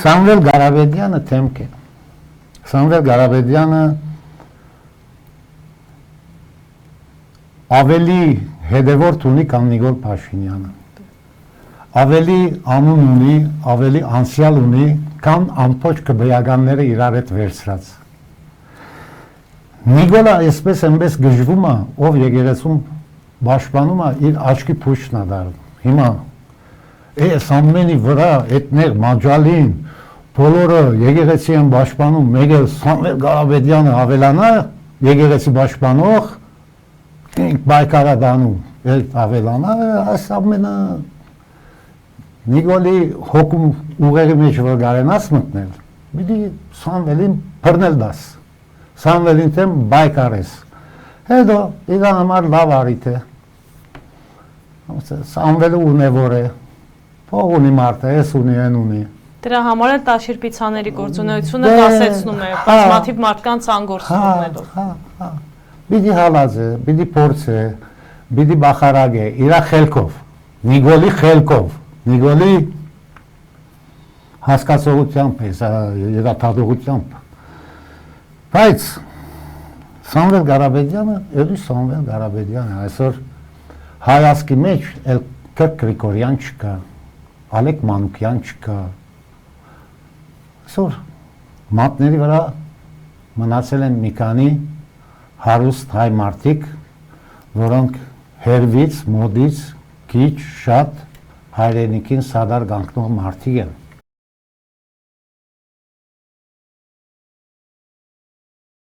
Սամվել Գարավեդյանը թեմք է։ Սամվել Գարավեդյանը ավելի հետևորդ ունի, քան Նիկոլ Փաշինյանը։ Ավելի անուն ունի, ավելի անցյալ ունի, քան ամբողջ քբեականները իրար հետ վերցրած։ Նիկոլը այսպես այնպես գժվում է, ով եկեղեցում պաշտպանում է, իր աչքի փուչն է դառնում։ Հիմա այս ամենի վրա այդներ մաջալին բոլորը եկեղեցի են պաշտպանում, մեկ էլ Սամվել Գարավեդյանը ավելանա, եկեղեցի պաշտպանող բայկարա դանում, ավելանա, այս ամենը Նիկոլի հոգում ուղեղի մեջ որ գարենաս մտնել, պիտի Սամվելին բռնել դաս, Սամվելին թեմ բայկարես, հետո իր համար լավ արիթ է, Սամվելը ունևոր է, փող ունի մարդը, ես ունի, են ունի։ Դրա համար էլ տաշիրպիցաների գործունեությունը կասեցնում է, բազմաթիվ մարդկանց անգործնումներով։ Պիտի հալած է, պիտի փորձ է, պիտի բախարակ է, իրա խելքով, Նիկոլի խելքով, Նիկոլի հասկացողությամբ, երաթադողությամբ, բայց Սամվել Գարավեդյանը, էլի Սամվել Գարավեդյանը, այսօր հայացքի մեջ էլ Կրկ Գրիգորյան չկա, Ալեք Մանուկյան չկա, այսօր մատների վրա մնացել են մի քանի հարուստ հայ մարդիկ, որոնք հերվից, մոդից, քիչ, շատ հայրենիքին սադար գանքնող մարդիկ են։